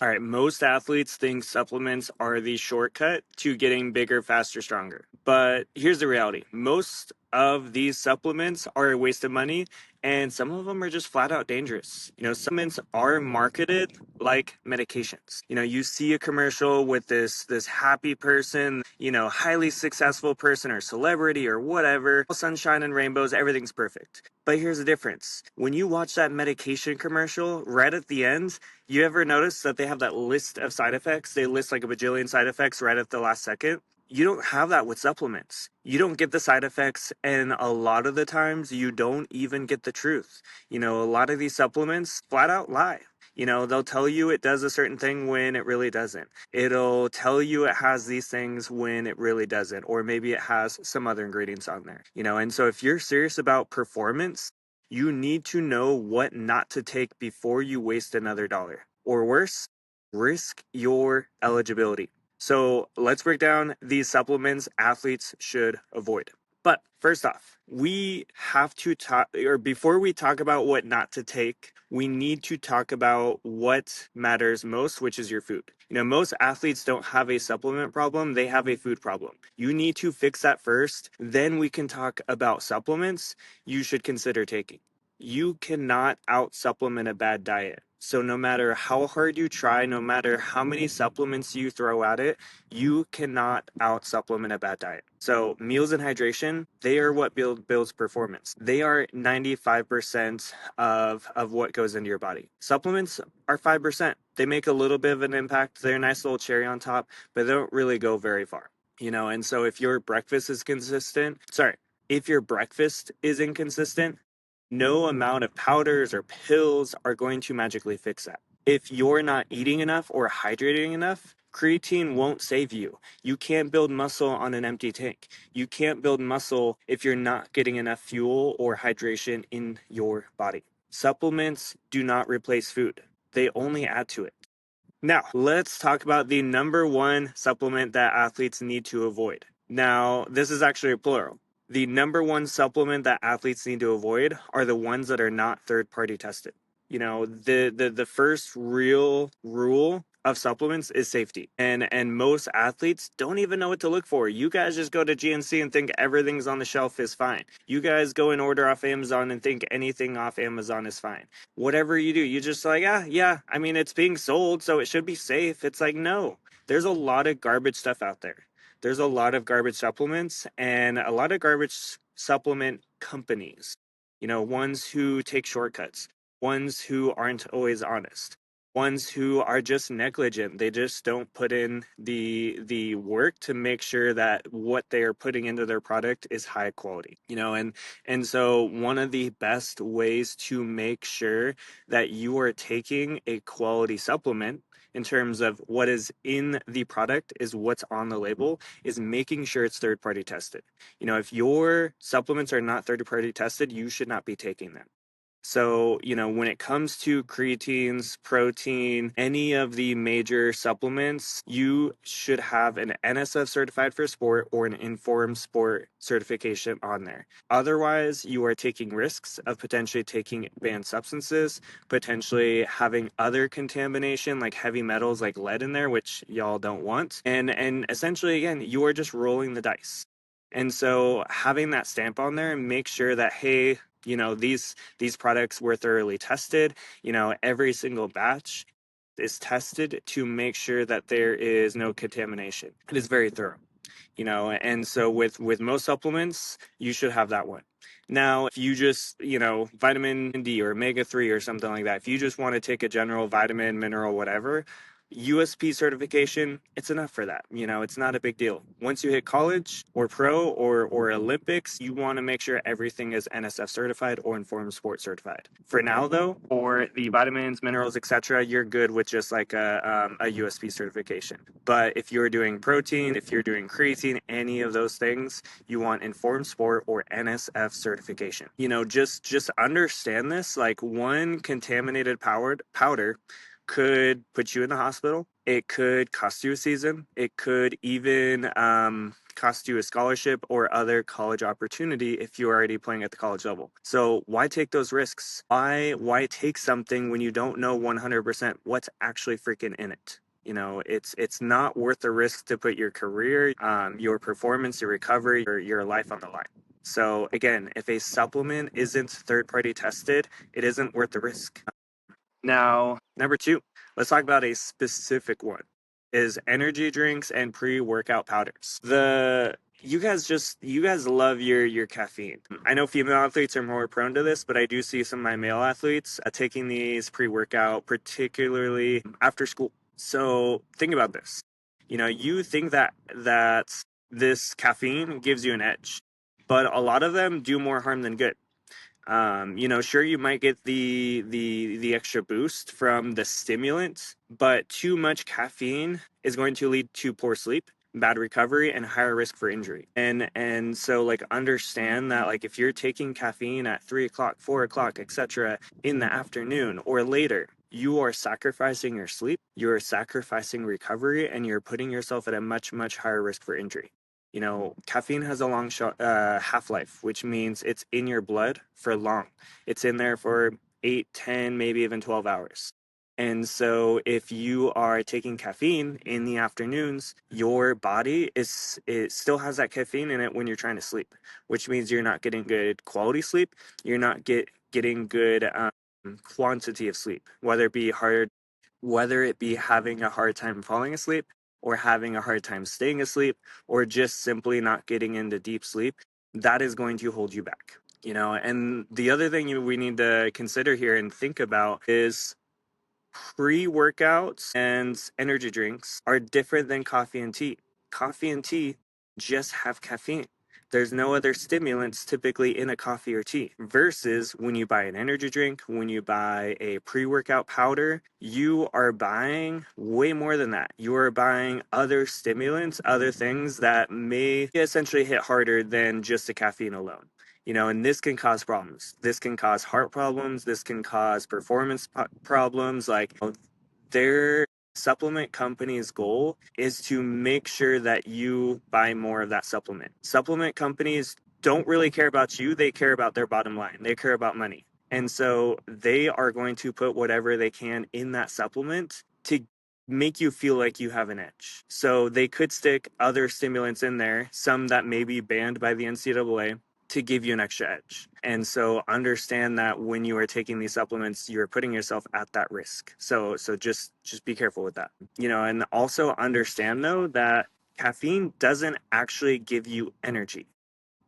All right, most athletes think supplements are the shortcut to getting bigger, faster, stronger. But here's the reality. Most of these supplements are a waste of money, and some of them are just flat out dangerous. Supplements are marketed like medications. You see a commercial with this happy person, highly successful person or celebrity or whatever, sunshine and rainbows, everything's perfect. But here's the difference. When you watch that medication commercial, right at the end, you ever notice that they have that list of side effects? They list like a bajillion side effects right at the last second. You don't have that with supplements. You don't get the side effects, and a lot of the times you don't even get the truth. A lot of these supplements flat out lie. They'll tell you it does a certain thing when it really doesn't. It'll tell you it has these things when it really doesn't, or maybe it has some other ingredients on there. And so if you're serious about performance, you need to know what not to take before you waste another dollar. Or worse, risk your eligibility. So let's break down these supplements athletes should avoid. But first off, we have to talk, or before we talk about what not to take, we need to talk about what matters most, which is your food. Most athletes don't have a supplement problem, they have a food problem. You need to fix that first, then we can talk about supplements you should consider taking. You cannot out supplement a bad diet. So no matter how hard you try, no matter how many supplements you throw at it, you cannot out supplement a bad diet. So meals and hydration, they are what builds performance. They are 95% of what goes into your body. Supplements are 5%. They make a little bit of an impact. They're a nice little cherry on top, but they don't really go very far. And so if your breakfast is inconsistent, no amount of powders or pills are going to magically fix that. If you're not eating enough or hydrating enough, creatine won't save you. You can't build muscle on an empty tank. You can't build muscle if you're not getting enough fuel or hydration in your body. Supplements do not replace food. They only add to it. Now, let's talk about the number one supplement that athletes need to avoid. Now, this is actually a plural. The number one supplement that athletes need to avoid are the ones that are not third-party tested. The first real rule of supplements is safety. And most athletes don't even know what to look for. You guys just go to GNC and think everything's on the shelf is fine. You guys go and order off Amazon and think anything off Amazon is fine. Whatever you do, you just like, I mean, it's being sold, so it should be safe. It's like, no, there's a lot of garbage stuff out there. There's a lot of garbage supplements and a lot of garbage supplement companies, ones who take shortcuts, ones who aren't always honest, ones who are just negligent. They just don't put in the work to make sure that what they are putting into their product is high quality. And so one of the best ways to make sure that you are taking a quality supplement in terms of what is in the product is what's on the label, is making sure it's third party tested. If your supplements are not third party tested, you should not be taking them. So, when it comes to creatines, protein, any of the major supplements, you should have an NSF certified for sport or an informed sport certification on there. Otherwise, you are taking risks of potentially taking banned substances, potentially having other contamination like heavy metals like lead in there, which y'all don't want. And essentially, again, you are just rolling the dice. And so having that stamp on there and make sure that, hey, these products were thoroughly tested. Every single batch is tested to make sure that there is no contamination. It is very thorough. And so with most supplements, you should have that one. Now, if you just, vitamin D or omega-3 or something like that, if you just want to take a general vitamin, mineral, whatever, USP certification, it's enough for that. It's not a big deal. Once you hit college or pro or Olympics, you want to make sure everything is NSF certified or informed sport certified. For now, though, for the vitamins, minerals, etc., you're good with just like a USP certification. But if you're doing protein, if you're doing creatine, any of those things, you want informed sport or NSF certification. Just understand this. Like, one contaminated powder could put you in the hospital. It could cost you a season. It could even cost you a scholarship or other college opportunity if you're already playing at the college level. So why take those risks? Why take something when you don't know 100% what's actually freaking in it? You know, it's not worth the risk to put your career, your performance, your recovery, your life on the line. So again, if a supplement isn't third party tested, it isn't worth the risk. Now, number two, let's talk about a specific one, is energy drinks and pre-workout powders. You guys love your caffeine. I know female athletes are more prone to this, but I do see some of my male athletes taking these pre-workout, particularly after school. So think about this. You know, you think that this caffeine gives you an edge, but a lot of them do more harm than good. You know, sure, you might get the extra boost from the stimulant, but too much caffeine is going to lead to poor sleep, bad recovery, and higher risk for injury. And so like understand that like if you're taking caffeine at 3 o'clock, 4 o'clock, etc. in the afternoon or later, you are sacrificing your sleep, you're sacrificing recovery, and you're putting yourself at a much higher risk for injury. You know, caffeine has a long half-life, which means it's in your blood for long. It's in there for 8, 10, maybe even 12 hours. And so if you are taking caffeine in the afternoons, your body it still has that caffeine in it when you're trying to sleep, which means you're not getting good quality sleep. You're not getting good quantity of sleep, whether it be having a hard time falling asleep or having a hard time staying asleep or just simply not getting into deep sleep. That is going to hold you back. You know, and the other thing we need to consider here and think about is pre-workouts and energy drinks are different than coffee and tea. Coffee and tea just have caffeine. There's no other stimulants typically in a coffee or tea. Versus when you buy an energy drink, when you buy a pre-workout powder, you are buying way more than that. You are buying other stimulants, other things that may essentially hit harder than just the caffeine alone. You know, and this can cause problems. This can cause heart problems. This can cause performance problems. Like their supplement company's goal is to make sure that you buy more of that supplement. Supplement companies don't really care about you. They care about their bottom line. They care about money. And so they are going to put whatever they can in that supplement to make you feel like you have an edge. So they could stick other stimulants in there, some that may be banned by the NCAA, to give you an extra edge. And so understand that when you are taking these supplements, you're putting yourself at that risk. So just be careful with that. You know, and also understand though that caffeine doesn't actually give you energy.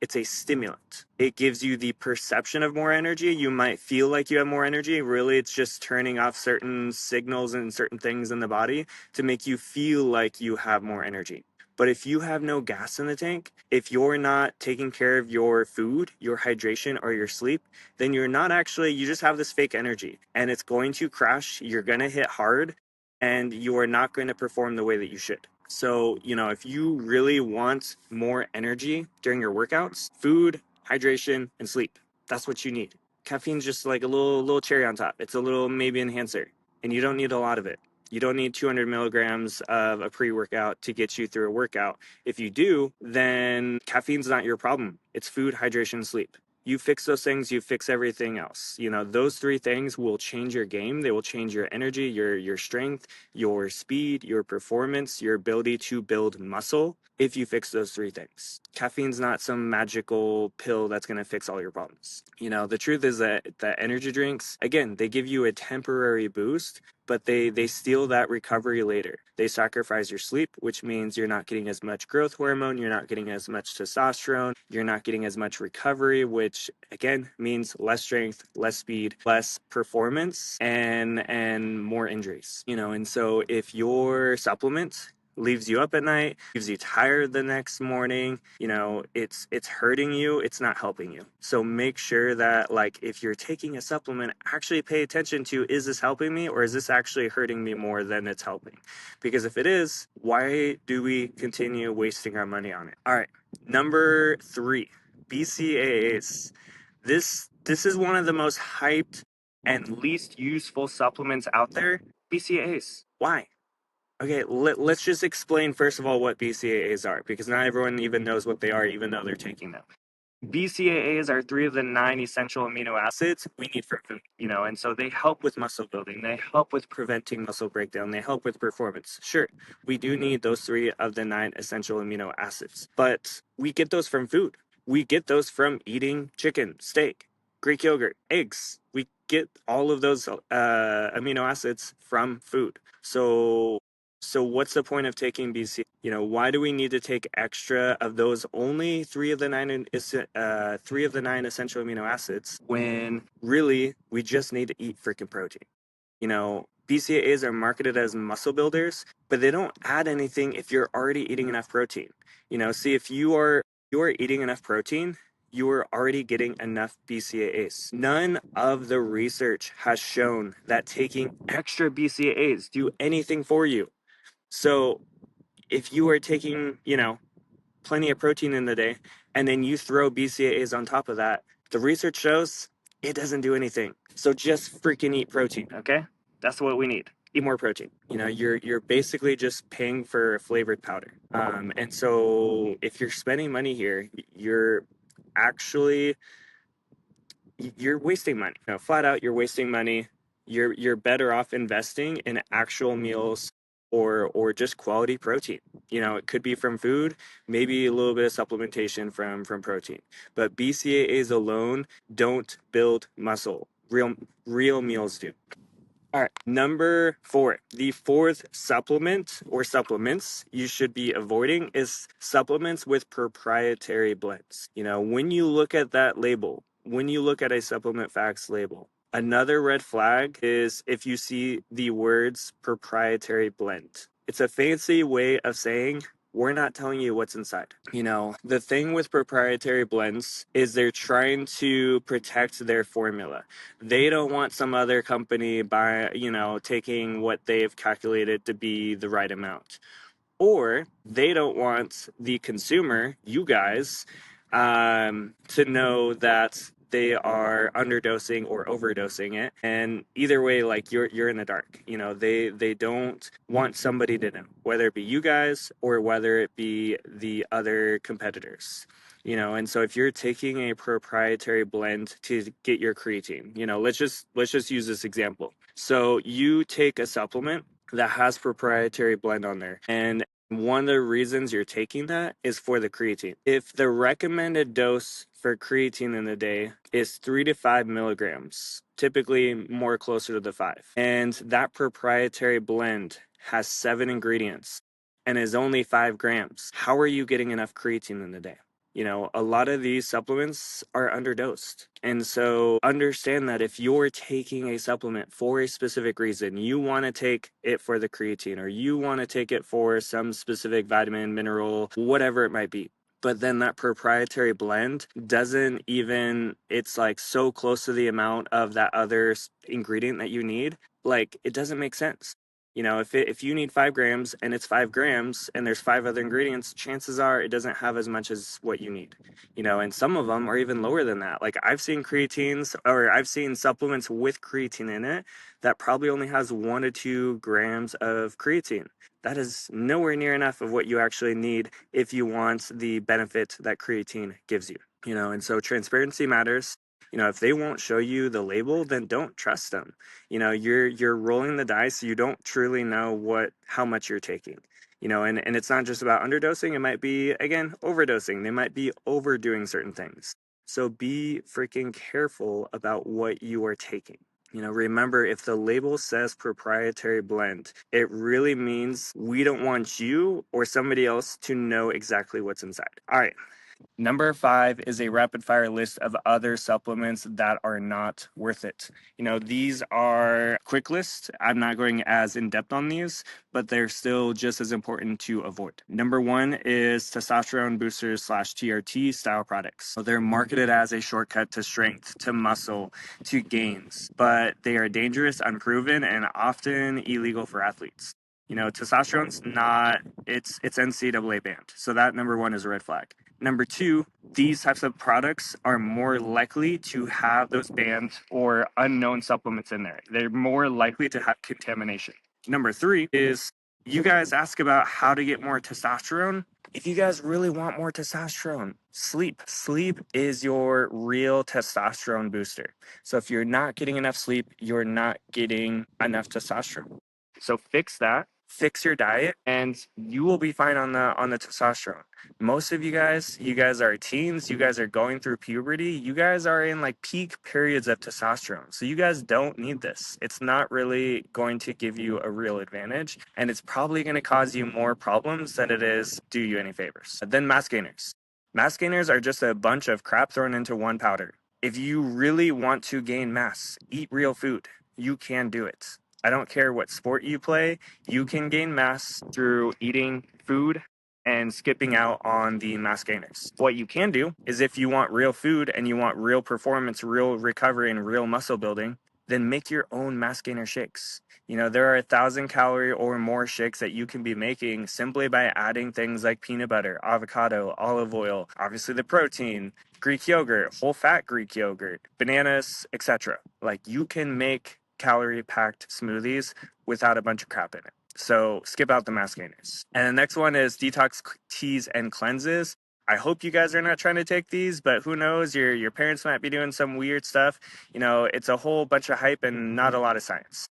It's a stimulant. It gives you the perception of more energy. You might feel like you have more energy. Really, it's just turning off certain signals and certain things in the body to make you feel like you have more energy. But if you have no gas in the tank, if you're not taking care of your food, your hydration, or your sleep, then you're not actually, you just have this fake energy and it's going to crash. You're going to hit hard and you are not going to perform the way that you should. So, you know, if you really want more energy during your workouts, food, hydration, and sleep, that's what you need. Caffeine's just like a little cherry on top. It's a little maybe enhancer, and you don't need a lot of it. You don't need 200 milligrams of a pre-workout to get you through a workout. If you do, then caffeine's not your problem. It's food, hydration, sleep. You fix those things, you fix everything else. You know, those three things will change your game. They will change your energy, your strength, your speed, your performance, your ability to build muscle if you fix those three things. Caffeine's not some magical pill that's going to fix all your problems. You know, the truth is that energy drinks, again, they give you a temporary boost, but they steal that recovery later. They sacrifice your sleep, which means you're not getting as much growth hormone, you're not getting as much testosterone, you're not getting as much recovery, which again means less strength, less speed, less performance, and more injuries. You know, and so if your supplement leaves you up at night, leaves you tired the next morning, you know, it's hurting you, it's not helping you. So make sure that like if you're taking a supplement, actually pay attention to, is this helping me or is this actually hurting me more than it's helping? Because if it is, why do we continue wasting our money on it? All right, number 3, BCAAs. This is one of the most hyped and least useful supplements out there, BCAAs. Why? Okay, let's just explain first of all what BCAAs are, because not everyone even knows what they are, even though they're taking them. BCAAs are three of the nine essential amino acids we need for food, and so they help with muscle building. They help with preventing muscle breakdown. They help with performance. Sure, we do need those three of the nine essential amino acids, but we get those from food. We get those from eating chicken, steak, Greek yogurt, eggs. We get all of those amino acids from food. So what's the point of taking BCAAs? Why do we need to take extra of those only three of the nine essential amino acids when really we just need to eat freaking protein? BCAAs are marketed as muscle builders, but they don't add anything if you're already eating enough protein. See, if you are eating enough protein, you are already getting enough BCAAs. None of the research has shown that taking extra BCAAs do anything for you. So if you are taking, plenty of protein in the day and then you throw BCAAs on top of that, the research shows it doesn't do anything. So just freaking eat protein, okay? That's what we need. Eat more protein. You're basically just paying for a flavored powder. And so if you're spending money here, you're actually you're wasting money. Flat out, you're wasting money. You're better off investing in actual meals or just quality protein. It could be from food, maybe a little bit of supplementation from protein. But BCAAs alone don't build muscle. Real meals do. All right, number 4. The fourth supplement or supplements you should be avoiding is supplements with proprietary blends. When you look at that label, when you look at a supplement facts label, another red flag is if you see the words proprietary blend. It's a fancy way of saying we're not telling you what's inside. The thing with proprietary blends is they're trying to protect their formula. They don't want some other company taking what they've calculated to be the right amount, or they don't want the consumer, you guys, to know that they are underdosing or overdosing it. And either way, like you're in the dark. They don't want somebody to know, whether it be you guys or whether it be the other competitors. And so if you're taking a proprietary blend to get your creatine, let's just use this example. So you take a supplement that has proprietary blend on there, and one of the reasons you're taking that is for the creatine. If the recommended dose for creatine in the day is 3 to 5 milligrams, typically more closer to the 5, and that proprietary blend has 7 ingredients and is only 5 grams, how are you getting enough creatine in the day? A lot of these supplements are underdosed. And so understand that if you're taking a supplement for a specific reason, you want to take it for the creatine, or you want to take it for some specific vitamin, mineral, whatever it might be. But then that proprietary blend doesn't even, it's like so close to the amount of that other ingredient that you need. Like, it doesn't make sense. If you need 5 grams and it's 5 grams and there's 5 other ingredients, chances are it doesn't have as much as what you need. And some of them are even lower than that. Like I've seen supplements with creatine in it that probably only has 1 to 2 grams of creatine. That is nowhere near enough of what you actually need if you want the benefit that creatine gives you. And so transparency matters. If they won't show you the label, then don't trust them. You're rolling the dice. You don't truly know how much you're taking. And it's not just about underdosing. It might be, again, overdosing. They might be overdoing certain things. So be freaking careful about what you are taking. Remember, if the label says proprietary blend, it really means we don't want you or somebody else to know exactly what's inside. All right. Number 5 is a rapid fire list of other supplements that are not worth it. These are quick lists. I'm not going as in depth on these, but they're still just as important to avoid. Number 1 is testosterone boosters / TRT style products. So they're marketed as a shortcut to strength, to muscle, to gains, but they are dangerous, unproven, and often illegal for athletes. Testosterone's it's NCAA banned. So that number 1 is a red flag. Number 2, these types of products are more likely to have those banned or unknown supplements in there. They're more likely to have contamination. Number three is you guys ask about how to get more testosterone. If you guys really want more testosterone, sleep. Sleep is your real testosterone booster. So if you're not getting enough sleep, you're not getting enough testosterone. So fix that, fix your diet, and you will be fine on the testosterone. Most of you guys are teens, you guys are going through puberty, you guys are in like peak periods of testosterone. So you guys don't need this. It's not really going to give you a real advantage, and it's probably going to cause you more problems than it is do you any favors. Then mass gainers. Mass gainers are just a bunch of crap thrown into one powder. If you really want to gain mass, eat real food. You can do it. I don't care what sport you play, you can gain mass through eating food and skipping out on the mass gainers. What you can do is if you want real food and you want real performance, real recovery, and real muscle building, then make your own mass gainer shakes. You know, there are 1,000 calorie or more shakes that you can be making simply by adding things like peanut butter, avocado, olive oil, obviously the protein, Greek yogurt, whole fat Greek yogurt, bananas, etc. Like you can make calorie packed smoothies without a bunch of crap in it. So skip out the mass gainers. And the next one is detox teas and cleanses. I hope you guys are not trying to take these, but who knows? Your parents might be doing some weird stuff. You know, it's a whole bunch of hype and not a lot of science.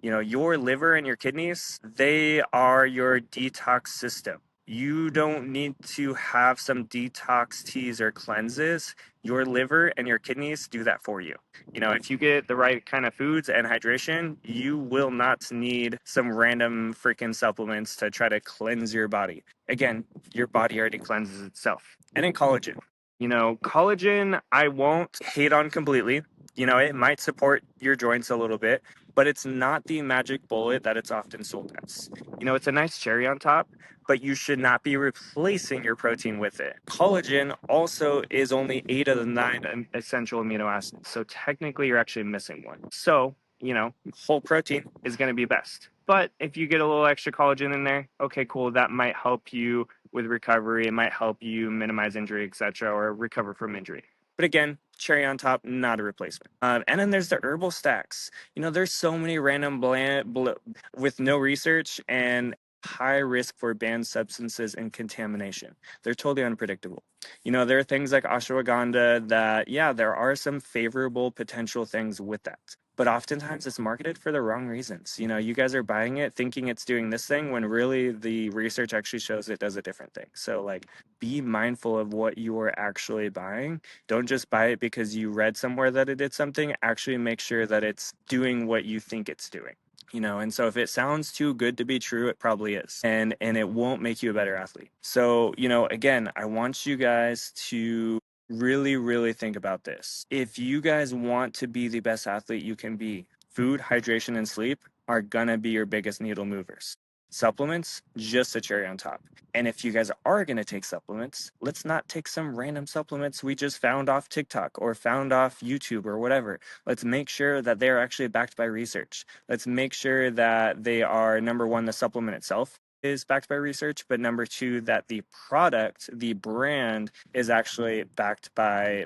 You know, your liver and your kidneys, they are your detox system. You don't need to have some detox teas or cleanses. Your liver and your kidneys do that for you. You know, if you get the right kind of foods and hydration, you will not need some random freaking supplements to try to cleanse your body. Again, your body already cleanses itself. And then collagen. You know, collagen, I won't hate on completely. You know, it might support your joints a little bit, but it's not the magic bullet that it's often sold as. You know, it's a nice cherry on top, but you should not be replacing your protein with it. Collagen also is only 8 of the 9 essential amino acids. So technically you're actually missing one. So, you know, whole protein is going to be best. But if you get a little extra collagen in there, okay, cool, that might help you with recovery. It might help you minimize injury, etc., or recover from injury. But again, cherry on top, not a replacement. And then there's the herbal stacks. You know, there's so many random with no research and high risk for banned substances and contamination. They're totally unpredictable. You know, there are things like ashwagandha that, yeah, there are some favorable potential things with that. But oftentimes it's marketed for the wrong reasons. You know, you guys are buying it thinking it's doing this thing when really the research actually shows it does a different thing. So, like, be mindful of what you are actually buying. Don't just buy it because you read somewhere that it did something. Actually make sure that it's doing what you think it's doing. You know, and so if it sounds too good to be true, it probably is. And it won't make you a better athlete. So, you know, again, I want you guys to really, really think about this. If you guys want to be the best athlete you can be, food, hydration, and sleep are gonna be your biggest needle movers. Supplements, just a cherry on top. And if you guys are going to take supplements, let's not take some random supplements we just found off TikTok or found off YouTube or whatever. Let's make sure that they're actually backed by research. Let's make sure that they are, number one, the supplement itself is backed by research, but number two, that the product, the brand is actually backed by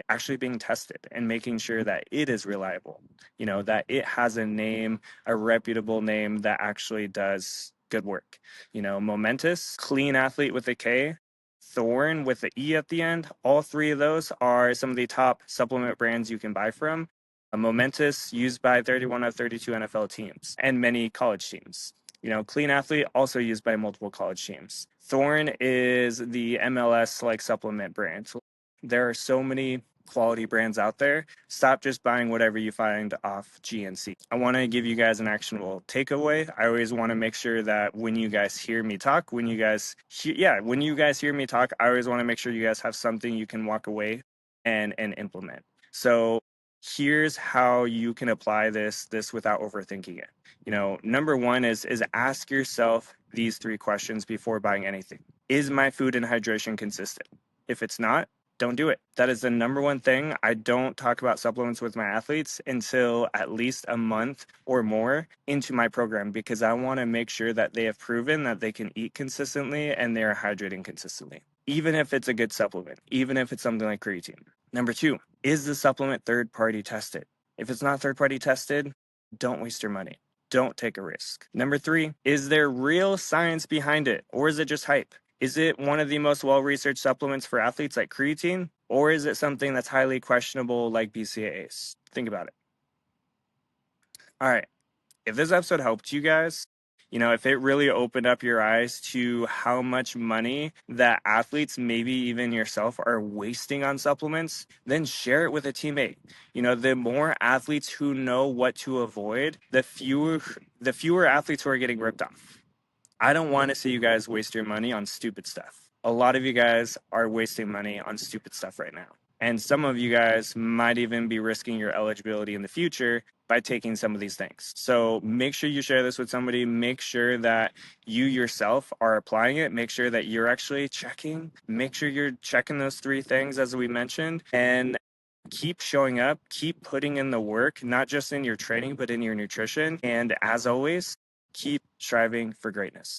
actually being tested and making sure that it is reliable. You know, that it has a name, a reputable name that actually does good work. You know, Momentous, Clean Athlete with a K, Thorne with the E at the end. All three of those are some of the top supplement brands you can buy from. A Momentous used by 31 of 32 NFL teams and many college teams. You know, Clean Athlete also used by multiple college teams. Thorne is the MLS like supplement brand. So there are so many quality brands out there. Stop just buying whatever you find off GNC. I want to give you guys an actionable takeaway. I always want to make sure that when you guys hear me talk, when you guys hear me talk, I always want to make sure you guys have something you can walk away and implement. So here's how you can apply this without overthinking it. You know, number one is ask yourself these 3 questions before buying anything. Is my food and hydration consistent? If it's not, don't do it. That is the number one thing. I don't talk about supplements with my athletes until at least a month or more into my program because I want to make sure that they have proven that they can eat consistently and they're hydrating consistently, even if it's a good supplement, even if it's something like creatine. Number 2, is the supplement third-party tested? If it's not third-party tested, don't waste your money. don't take a risk. Number 3, is there real science behind it, or is it just hype? Is it one of the most well-researched supplements for athletes like creatine, or is it something that's highly questionable like BCAAs? Think about it. All right. If this episode helped you guys, if it really opened up your eyes to how much money that athletes, maybe even yourself, are wasting on supplements, then share it with a teammate. The more athletes who know what to avoid, the fewer athletes who are getting ripped off. I don't want to see you guys waste your money on stupid stuff. A lot of you guys are wasting money on stupid stuff right now. And some of you guys might even be risking your eligibility in the future by taking some of these things. So make sure you share this with somebody. Make sure that you yourself are applying it. Make sure that you're actually checking. Make sure you're checking those 3 things as we mentioned. And keep showing up, keep putting in the work, not just in your training, but in your nutrition. And as always, keep striving for greatness.